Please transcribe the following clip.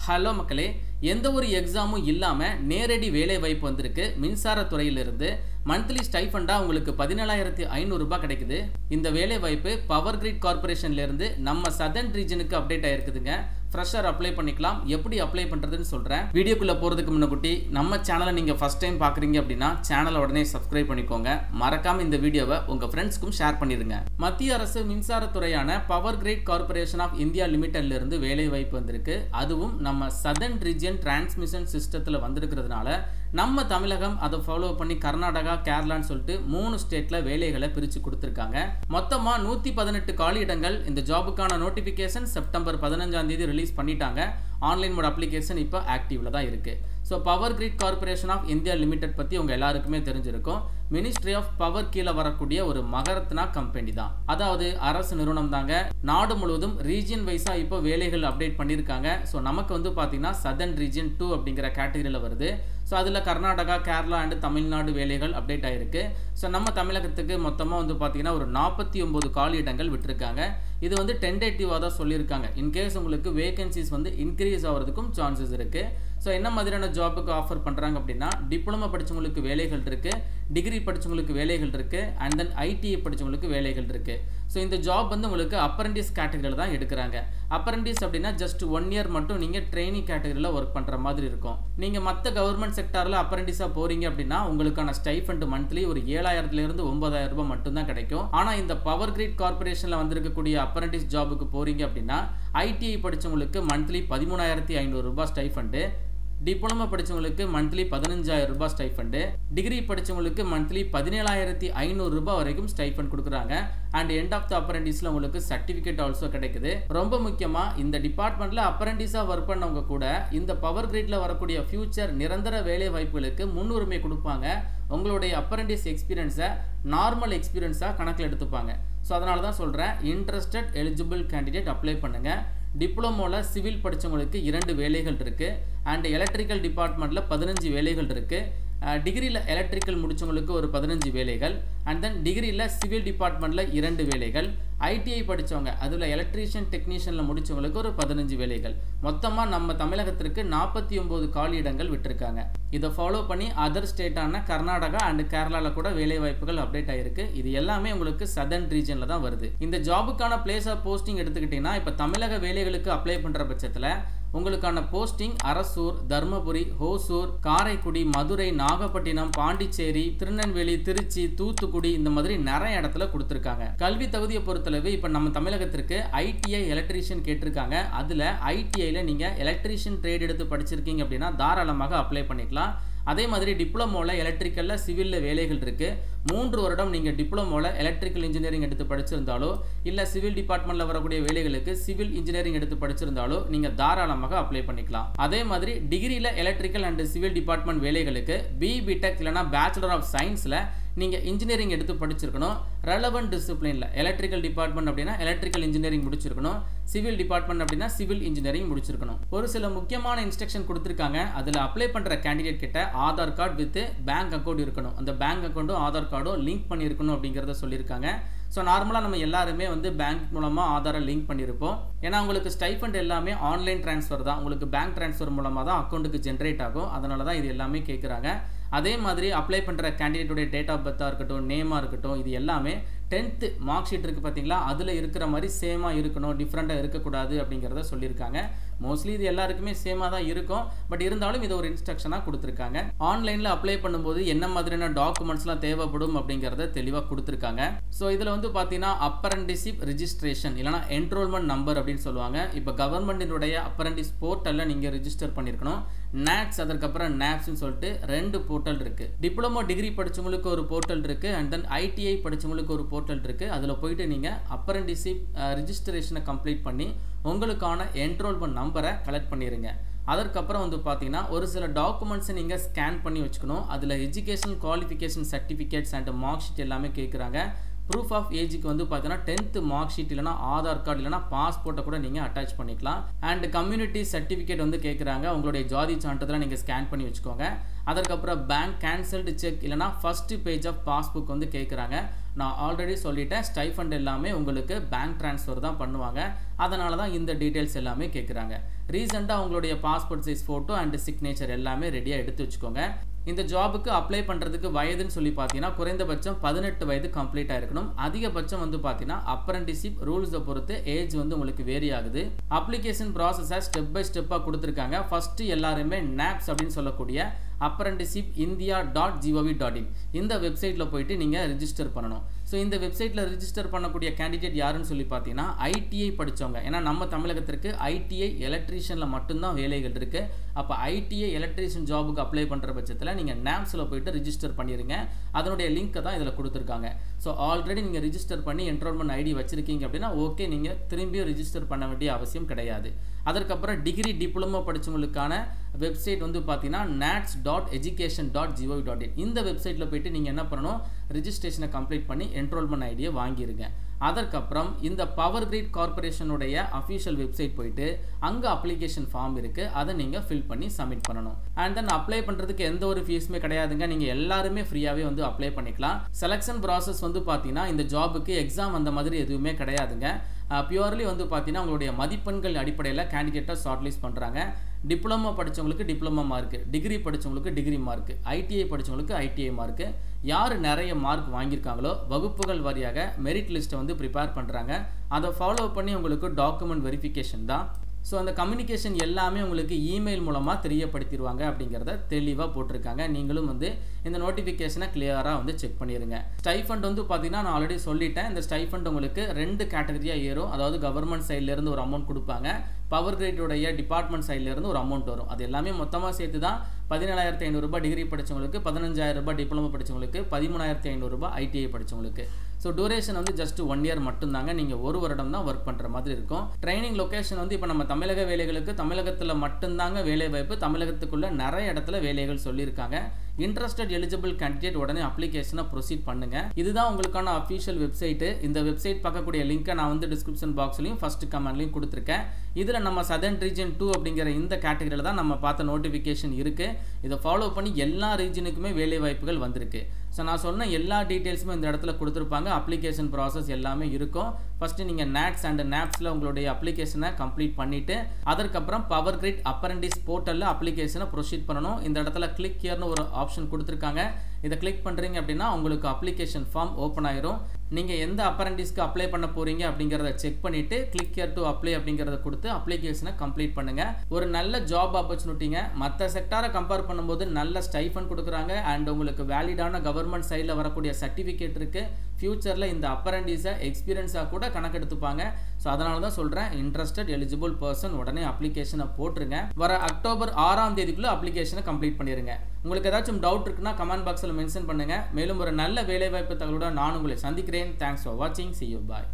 Hello மக்களே, எந்த ஒரு எக்ஸாமும் இல்லாமல் நேரடி வேலை வாய்ப்பு வந்திருக்கு. மின்சாரத்துறையிலிருந்து மந்த்லி ஸ்டைஃபண்டாக உங்களுக்கு 17,500 ரூபாய் கிடைக்குது. இந்த வேலை வாய்ப்பு பவர் கிரிட் கார்பரேஷன்லேருந்து நம்ம சதர்ன் ரீஜனுக்கு அப்டேட் ஆயிருக்குதுங்க. ஃப்ரெஷர் அப்ளை பண்ணிக்கலாம். எப்படி அப்ளை பண்ணுறதுன்னு சொல்கிறேன். வீடியோக்குள்ளே போகிறதுக்கு முன்னாடி நம்ம சேனலை நீங்கள் ஃபஸ்ட் டைம் பார்க்குறீங்க அப்படின்னா சேனலை உடனே சப்ஸ்கிரைப் பண்ணிக்கோங்க. மறக்காமல் இந்த வீடியோவை உங்கள் ஃப்ரெண்ட்ஸ்க்கும் ஷேர் பண்ணிடுங்க. மத்திய அரசு மின்சாரத்துறையான power grid corporation of India லிமிடெட்லேருந்து வேலை வாய்ப்பு வந்திருக்கு. அதுவும் நம்ம சதர்ன் ரீஜன் டிரான்ஸ்மிஷன் சிஸ்டத்தில் வந்திருக்கிறதுனால நம்ம தமிழகம் அதை ஃபாலோ பண்ணி கர்நாடகா, கேரளான்னு சொல்லிட்டு 3 ஸ்டேட்டில் வேலைகளை பிரித்து கொடுத்துருக்காங்க. மொத்தமாக 118 காலியிடங்கள். இந்த ஜாபுக்கான நோட்டிஃபிகேஷன் செப்டம்பர் 15ஆம் தேதி ரிலீஸ் பண்ணிட்டாங்க. ஆன்லைன் மோட் அப்ளிகேஷன் இப்போ ஆக்டிவில் தான் இருக்குது. So power grid corporation of India limited பற்றி உங்கள் எல்லாருக்குமே தெரிஞ்சிருக்கும். மினிஸ்ட்ரி ஆஃப் பவர் கீழே வரக்கூடிய ஒரு மகரத்னா கம்பெனி தான். அதாவது அரசு நிறுவனம் தாங்க. நாடு முழுவதும் ரீஜியன் வைஸாக இப்போ வேலைகள் அப்டேட் பண்ணியிருக்காங்க. ஸோ நமக்கு வந்து பார்த்தீங்கன்னா சதர்ன் ரீஜியன் 2 அப்படிங்கிற கேட்டகரியில் வருது. ஸோ அதில் கர்நாடகா, கேரளா அண்டு தமிழ்நாடு வேலைகள் அப்டேட் ஆகிருக்கு. ஸோ நம்ம தமிழகத்துக்கு மொத்தமாக வந்து பார்த்தீங்கன்னா ஒரு 49 காலியிடங்கள் விட்டுருக்காங்க. இது வந்து டென்டேட்டிவாக தான் சொல்லியிருக்காங்க. இன்கேஸ் உங்களுக்கு வேகன்சிஸ் வந்து இன்க்ரீஸ் ஆகிறதுக்கும் சான்சஸ் இருக்குது. ஸோ என்ன மாதிரியான ஜாபுக்கு ஆஃபர் பண்ணுறாங்க அப்படின்னா, டிப்ளமோ படித்தவங்களுக்கு வேலைகள் இருக்குது, டிகிரி படித்தவங்களுக்கு வேலைகள் இருக்குது, அண்ட் தென் ஐடிஐ படித்தவங்களுக்கு வேலைகள் இருக்குது. ஸோ இந்த ஜாப் வந்து உங்களுக்கு அப்ரண்டிஸ் கேட்டகரியில் தான் எடுக்கிறாங்க. அப்ரண்டிஸ் அப்படின்னா ஜஸ்ட் 1 இயர் மட்டும் நீங்கள் ட்ரெயினிங் கேட்டகரியில் ஒர்க் பண்ணுற மாதிரி இருக்கும். நீங்கள் மற்ற கவர்மெண்ட் செக்டாரில் அப்ரண்டிஸாக போகிறீங்க அப்படின்னா உங்களுக்கான ஸ்டைஃபண்ட் மந்த்லி ஒரு 7,000 9,000 ரூபாய் மட்டும்தான் கிடைக்கும். ஆனால் இந்த பவர் கிரிட் கார்பரேஷனில் வந்திருக்கக்கூடிய அப்ரண்டிஸ் ஜாபுக்கு போகிறீங்க அப்படின்னா ஐடிஐ படித்தவங்களுக்கு மந்த்லி 13,500 ரூபாய் ஸ்டைஃபண்டு, டிப்ளமோ படித்தவங்களுக்கு மந்த்லி 15,000 ரூபாய் ஸ்டைஃபண்டு, டிகிரி படித்தவங்களுக்கு மந்த்லி 17,500 ரூபாய் வரைக்கும் ஸ்டைஃபண்ட் கொடுக்குறாங்க. அண்ட் எண்ட் ஆஃப் த அப்ரண்டிஸில் உங்களுக்கு சர்டிஃபிகேட் ஆல்சோ கிடைக்குது. ரொம்ப முக்கியமாக இந்த டிபார்ட்மெண்ட்டில் அப்ரண்டிஸாக ஒர்க் பண்ணவங்க கூட இந்த பவர் கிரிட்டில் வரக்கூடிய ஃபியூச்சர் நிரந்தர வேலை வாய்ப்புகளுக்கு முன்னுரிமை கொடுப்பாங்க. உங்களுடைய அப்ரண்டிஸ் எக்ஸ்பீரியன்ஸை நார்மல் எக்ஸ்பீரியன்ஸாக கணக்கில் எடுத்துப்பாங்க. ஸோ அதனால தான் சொல்கிறேன், இன்ட்ரெஸ்டட் எலிஜிபிள் கேண்டிடேட் அப்ளை பண்ணுங்கள். டிப்ளமோவில் சிவில் படித்தவங்களுக்கு 2 வேலைகள் இருக்குது. அண்ட் எலக்ட்ரிக்கல் டிபார்ட்மெண்ட்டில் 15 வேலைகள் இருக்குது. டிகிரியில் எலக்ட்ரிக்கல் முடித்தவங்களுக்கு ஒரு 15 வேலைகள். அண்ட் தென் டிகிரியில் சிவில் டிபார்ட்மெண்ட்டில் 2 வேலைகள். ஐடிஐ படித்தவங்க அதில் எலக்ட்ரீஷியன் டெக்னீஷியனில் முடித்தவங்களுக்கு ஒரு 15 வேலைகள். மொத்தமாக நம்ம தமிழகத்திற்கு 49 காலியிடங்கள் விட்டுருக்காங்க. இதை ஃபாலோ பண்ணி அதர் ஸ்டேட்டான கர்நாடகா அண்ட் கேரளாவில் கூட வேலை வாய்ப்புகள் அப்டேட் ஆகிருக்கு. இது எல்லாமே உங்களுக்கு சதர்ன் ரீஜனில் தான் வருது. இந்த ஜாபுக்கான பிளேஸ் ஆஃப் போஸ்டிங் எடுத்துக்கிட்டிங்கன்னா இப்போ தமிழக வேலைகளுக்கு அப்ளை பண்ணுற பட்சத்தில் உங்களுக்கான போஸ்டிங் அரசூர், தர்மபுரி, ஹோசூர், காரைக்குடி, மதுரை, நாகப்பட்டினம், பாண்டிச்சேரி, திருநெல்வேலி, திருச்சி, தூத்துக்குடி இந்த மாதிரி நிறைய இடத்துல கொடுத்துருக்காங்க. கல்வி தகுதியை பொறுத்தளவு இப்போ நம்ம தமிழகத்திற்கு ஐடிஐ எலக்ட்ரீஷியன் கேட்டிருக்காங்க. அதில் ஐடிஐயில் நீங்கள் எலக்ட்ரீஷியன் ட்ரேட் எடுத்து படிச்சிருக்கீங்க அப்படின்னா தாராளமாக அப்ளை பண்ணிக்கலாம். அதே மாதிரி டிப்ளமோவில் எலக்ட்ரிக்கலில் சிவிலில் வேலைகள் இருக்குது. 3 வருடம் நீங்கள் டிப்ளமோவில் எலக்ட்ரிக்கல் இன்ஜினியரிங் எடுத்து படிச்சிருந்தாலோ இல்லை சிவில் டிபார்ட்மெண்ட்டில் வரக்கூடிய வேலைகளுக்கு சிவில் இன்ஜினியரிங் எடுத்து படிச்சிருந்தாலோ நீங்கள் தாராளமாக அப்ளை பண்ணிக்கலாம். அதே மாதிரி டிகிரியில் எலக்ட்ரிக்கல் அண்ட் சிவில் டிபார்ட்மெண்ட் வேலைகளுக்கு பிடெக் இல்லைனா பேச்சுலர் ஆஃப் சயின்ஸில் நீங்கள் இன்ஜினியரிங் எடுத்து படிச்சிருக்கணும். ரெலவெண்ட் டிசிப்ளினில் எலக்ட்ரிக்கல் டிபார்ட்மெண்ட் அப்படின்னா எலக்ட்ரிக்கல் இன்ஜினியரிங் முடிச்சிருக்கணும். சிவில் டிபார்ட்மெண்ட் அப்படின்னா சிவில் இன்ஜினியரிங் முடிச்சிருக்கணும். ஒரு சில முக்கியமான இன்ஸ்ட்ரக்ஷன் கொடுத்துருக்காங்க. அதில் அப்ளை பண்ணுற கேண்டிடேட் கிட்ட Aadhaar card with bank account இருக்கணும். அந்த பேங்க் அக்கௌண்ட்டும் ஆதார் கார்டும் லிங்க் பண்ணியிருக்கணும் அப்படிங்கிறத சொல்லியிருக்காங்க. ஸோ நார்மலாக நம்ம எல்லாருமே வந்து பேங்க் மூலமாக ஆதாரை லிங்க் பண்ணியிருப்போம். ஏன்னா உங்களுக்கு ஸ்டைஃபண்ட் எல்லாமே ஆன்லைன் ட்ரான்ஸ்ஃபர் தான். உங்களுக்கு பேங்க் ட்ரான்ஸ்ஃபர் மூலமாக தான் அக்கௌண்ட்டுக்கு ஜென்ரேட் ஆகும். அதனால தான் இது எல்லாமே கேட்குறாங்க. அதே மாதிரி அப்ளை பண்ணுற கேண்டிடேட்டுடைய டேட் ஆஃப் பர்த்தாக இருக்கட்டும், நேமாக இருக்கட்டும், இது எல்லாமே 10th மார்க் ஷீட் இருக்குது பார்த்தீங்களா, அதில் இருக்கிற மாதிரி சேமாக இருக்கணும், டிஃப்ரெண்ட்டாக இருக்கக்கூடாது அப்படிங்கிறத சொல்லியிருக்காங்க. மோஸ்ட்லி இது எல்லாருக்குமே சேமாக தான் இருக்கும். பட் இருந்தாலும் இது ஒரு இன்ஸ்ட்ரக்ஷனாக கொடுத்துருக்காங்க. ஆன்லைனில் அப்ளை பண்ணும்போது என்ன மாதிரியான டாக்குமெண்ட்ஸ்லாம் தேவைப்படும் அப்படிங்கிறத தெளிவாக கொடுத்துருக்காங்க. ஸோ இதில் வந்து பார்த்தீங்கன்னா அப்ரண்டிஷிப் ரிஜிஸ்ட்ரேஷன் இல்லைனா என்ரோல்மெண்ட் நம்பர் அப்படின்னு சொல்லுவாங்க. இப்போ கவர்மெண்டினுடைய அப்ரண்டிஸ் போர்ட்டலில் நீங்கள் ரிஜிஸ்டர் பண்ணியிருக்கணும். நாட்ஸ் அதற்கப்புறம் நாப்ஸ்ன்னு சொல்லிட்டு 2 போர்ட்டல் இருக்குது. டிப்ளமோ டிகிரி படித்தவங்களுக்கு ஒரு போர்ட்டல் இருக்குது. அண்ட் தென் ஐடிஐ படித்தவங்களுக்கு ஒரு போர்ட்டல் இருக்குது. அதில் போயிட்டு நீங்கள் அப்ரண்டிஷிப் ரிஜிஸ்ட்ரேஷனை கம்ப்ளீட் பண்ணி உங்களுக்கான என்ரோல்மெண்ட் நம்பரை கலெக்ட் பண்ணிடுங்க. அதற்கப்புறம் வந்து பார்த்தீங்கன்னா ஒரு சில டாக்குமெண்ட்ஸை நீங்கள் ஸ்கேன் பண்ணி வச்சுக்கணும். அதில் education qualification certificates and mark sheet எல்லாமே கேட்குறாங்க. ப்ரூஃப் ஆஃப் ஏஜுக்கு வந்து பார்த்தீங்கன்னா 10th மார்க் ஷீட் இல்லைனா ஆதார் கார்டு இல்லைனா பாஸ்போர்ட்டை கூட நீங்கள் அட்டாச் பண்ணிக்கலாம். அண்ட் கம்யூனிட்டி சர்டிஃபிகேட் வந்து கேட்குறாங்க. உங்களுடைய ஜாதி சான்றிதழை நீங்கள் ஸ்கேன் பண்ணி வச்சுக்கோங்க. அதற்கப்புறம் பேங்க் கேன்சல்டு செக் இல்லைனா ஃபர்ஸ்ட் பேஜ் ஆஃப் பாஸ்புக் வந்து கேட்குறாங்க. நான் ஆல்ரெடி சொல்லிட்டேன், ஸ்டைஃபண்ட் எல்லாமே உங்களுக்கு பேங்க் ட்ரான்ஸ்ஃபர் தான் பண்ணுவாங்க. அதனால தான் இந்த டீட்டெயில்ஸ் எல்லாமே கேட்குறாங்க. ரீசெண்டாக உங்களுடைய passport size photo and signature எல்லாமே ரெடியாக எடுத்து வச்சுக்கோங்க. இந்த ஜாபுக்கு அப்ளை பண்ணுறதுக்கு வயதுன்னு சொல்லி பார்த்தீங்கன்னா குறைந்தபட்சம் 18 வயது கம்ப்ளீட் ஆயிருக்கணும். அதிகபட்சம் வந்து பார்த்தீங்கன்னா அப்ரெண்டிஸ்ஷிப் ரூல்ஸை பொறுத்து ஏஜ் வந்து உங்களுக்கு வேரி ஆகுது. அப்ளிகேஷன் ப்ராசஸை ஸ்டெப் பை ஸ்டெப்பாக கொடுத்துருக்காங்க. ஃபஸ்ட்டு எல்லாருமே நாப்ஸ் அப்படின்னு சொல்லக்கூடிய apprenticeshipindia.gov.in இந்த வெப்சைட்டில் போயிட்டு நீங்கள் ரிஜிஸ்டர் பண்ணணும். ஸோ இந்த வெப்சைட்டில் ரிஜிஸ்டர் பண்ணக்கூடிய கேண்டிடேட் யாருன்னு சொல்லி பார்த்தீங்கன்னா ஐடிஐ படித்தவங்க. ஏன்னா நம்ம தமிழகத்திற்கு ஐடிஐ எலக்ட்ரீஷியனில் மட்டும்தான் வேலைகள் இருக்குது. அப்போ ஐடிஐ எலக்ட்ரீஷியன் ஜாபுக்கு அப்ளை பண்ணுற பட்சத்தில் நீங்கள் நாப்ஸில் போயிட்டு ரிஜிஸ்டர் பண்ணிடுங்க. அதனுடைய லிங்க்கை தான் இதில் கொடுத்துருக்காங்க. ஸோ ஆல்ரெடி நீங்கள் ரிஜிஸ்டர் பண்ணி என்ரோல்மெண்ட் ஐடி வச்சுருக்கீங்க அப்படின்னா ஓகே, நீங்கள் திரும்பியும் ரிஜிஸ்டர் பண்ண வேண்டிய அவசியம் கிடையாது. அதற்கப்புறம் டிகிரி டிப்ளமோ படித்தவங்களுக்கான வெப்சைட் வந்து பார்த்தீங்கன்னா nats.education.gov.in இந்த வெப்சைட்டில் போயிட்டு நீங்கள் என்ன பண்ணணும், ரிஜிஸ்ட்ரேஷனை கம்ப்ளீட் பண்ணி என்ரோல்மெண்ட் ஐடியை வாங்கிடுங்க. அதற்கப்புறம் இந்த பவர் கிரிட் கார்பரேஷனுடைய அஃபிஷியல் வெப்சைட் போயிட்டு அங்கே அப்ளிகேஷன் ஃபார்ம் இருக்குது, அதை நீங்கள் ஃபில் பண்ணி சப்மிட் பண்ணணும். அண்ட் தென் அப்ளை பண்ணுறதுக்கு எந்த ஒரு ஃபீஸுமே கிடையாதுங்க. நீங்கள் எல்லாருமே ஃப்ரீயாகவே வந்து அப்ளை பண்ணிக்கலாம். செலெக்ஷன் ப்ராசஸ் வந்து பார்த்தீங்கன்னா இந்த ஜாபுக்கு எக்ஸாம் அந்த மாதிரி எதுவுமே கிடையாதுங்க. பியூர்லி வந்து பார்த்தீங்கன்னா உங்களுடைய மதிப்பெண்கள் அடிப்படையில் கேண்டிடேட்டை ஷார்ட் லிஸ்ட் பண்ணுறாங்க. டிப்ளமோ படித்தவங்களுக்கு டிப்ளமோ மார்க்கு, டிகிரி படித்தவங்களுக்கு டிகிரி மார்க்கு, ஐடிஐ படித்தவங்களுக்கு ஐடிஐ மார்க்கு. யார் நிறைய மார்க் வாங்கியிருக்காங்களோ வகுப்புகள் வாரியாக மெரிட் லிஸ்ட்டை வந்து ப்ரிப்பேர் பண்ணுறாங்க. அதை ஃபாலோ பண்ணி உங்களுக்கு டாக்குமெண்ட் வெரிஃபிகேஷன் தான். ஸோ அந்த கம்யூனிகேஷன் எல்லாமே உங்களுக்கு இமெயில் மூலமாக தெரியப்படுத்திடுவாங்க அப்படிங்கிறத தெளிவாக போட்டிருக்காங்க. நீங்களும் வந்து இந்த நோட்டிஃபிகேஷனை கிளியராக வந்து செக் பண்ணிடுங்க. ஸ்டைஃபண்ட் வந்து பார்த்தீங்கன்னா நான் ஆல்ரெடி சொல்லிட்டேன், இந்த ஸ்டைஃபண்ட் உங்களுக்கு 2 கேட்டகரியாக ஏறும். அதாவது கவர்மெண்ட் சைட்லேருந்து ஒரு அமௌண்ட் கொடுப்பாங்க, பவர் கிரிடுடைய டிபார்ட்மெண்ட் சைட்லேருந்து ஒரு அமௌண்ட் வரும். அது எல்லாமே மொத்தமாக சேர்த்து தான் 17,500 ரூபாய் டிகிரி படித்தவங்களுக்கு, 15,000 ரூபாய் டிப்ளமோ படித்தவங்களுக்கு, 13,500 ரூபாய் ஐடிஐ படித்தவங்களுக்கு. ஸோ டூரேஷன் வந்து ஜஸ்ட் 1 இயர் மட்டும்தாங்க. நீங்கள் 1 வருடம் தான் ஒர்க் பண்ணுற மாதிரி இருக்கும். ட்ரைனிங் லொக்கேஷன் வந்து இப்போ நம்ம தமிழக வேலைகளுக்கு தமிழகத்தில் மட்டும்தாங்க வேலை வாய்ப்பு. தமிழகத்துக்குள்ள நிறைய இடத்துல வேலைகள் சொல்லியிருக்காங்க. இன்ட்ரெஸ்டட் எலிஜிபிள் கேண்டிடேட் உடனே அப்ளிகேஷனை ப்ரொசீட் பண்ணுங்க. இதுதான் உங்களுக்கான அஃபிஷியல் வெப்சைட்டு. இந்த வெப்சைட் பார்க்கக்கூடிய லிங்கை நான் வந்து டிஸ்கிரிப்ஷன் பாக்ஸ்லையும் ஃபர்ஸ்ட் கமெண்ட்லையும் கொடுத்துருக்கேன். இதில் நம்ம சதர்ன் ரீஜன் 2 அப்படிங்கிற இந்த கேட்டகரியில் தான் நம்ம பார்த்த நோட்டிஃபிகேஷன் இருக்குது. இதை ஃபாலோ பண்ணி எல்லா ரீஜனுக்குமே வேலை வாய்ப்புகள் வந்திருக்கு. ஸோ நான் சொன்ன எல்லா டீட்டெயில்ஸுமே இந்த இடத்துல கொடுத்துருப்பாங்க. அப்ளிகேஷன் ப்ராசஸ் எல்லாமே இருக்கும். ஃபஸ்ட்டு நீங்கள் நாட்ஸ் அண்ட் நாப்ஸில் உங்களுடைய அப்ளிகேஷனை கம்ப்ளீட் பண்ணிவிட்டு அதற்கப்புறம் பவர் கிரிட் அப்ரெண்டிஸ் போர்ட்டலில் அப்ளிகேஷனை ப்ரொசீட் பண்ணணும். இந்த இடத்துல கிளிக் ஹியர்னு ஒரு ஆப்ஷன் கொடுத்துருக்காங்க. இதை கிளிக் பண்ணுறீங்க அப்படின்னா உங்களுக்கு அப்ளிகேஷன் ஃபார்ம் ஓப்பன் ஆயிரும். நீங்கள் எந்த அப்ரெண்டிஸ்க்கு அப்ளை பண்ண போகிறீங்க அப்படிங்கிறத செக் பண்ணிவிட்டு கிளிக் ஹியர் டு அப்ளை அப்படிங்கிறத கொடுத்து அப்ளிகேஷனை கம்ப்ளீட் பண்ணுங்கள். ஒரு நல்ல ஜாப் ஆப்பர்ச்சுனிட்டிங்க. மற்ற செக்டாரை கம்பேர் பண்ணும்போது நல்ல ஸ்டைஃபண்ட் கொடுக்குறாங்க. அண்ட் உங்களுக்கு வேலிடான கவர்மெண்ட் சைடில் வரக்கூடிய சர்டிஃபிகேட் இருக்குது. ஃபியூச்சரில் இந்த அப்ரெண்டிஸை எக்ஸ்பீரியன்ஸாக கூட கணக்கெடுத்துப்பாங்க. ஸோ அதனால தான் சொல்கிறேன், இன்ட்ரெஸ்டட் எலிஜிபிள் பர்சன் உடனே அப்ளிகேஷனை போட்டுருங்க. வர அக்டோபர் 6ஆம் தேதிக்குள்ளே அப்ளிகேஷனை கம்ப்ளீட் பண்ணிடுங்க. உங்களுக்கு ஏதாச்சும் டவுட் இருக்குன்னா கமெண்ட் பாக்ஸில் மென்ஷன் பண்ணுங்கள். மேலும் ஒரு நல்ல வேலைவாய்ப்பு தகவலுடன் நான் உங்களை சந்திக்கிறேன். தேங்க்ஸ் ஃபார் வாட்சிங். See you. Bye.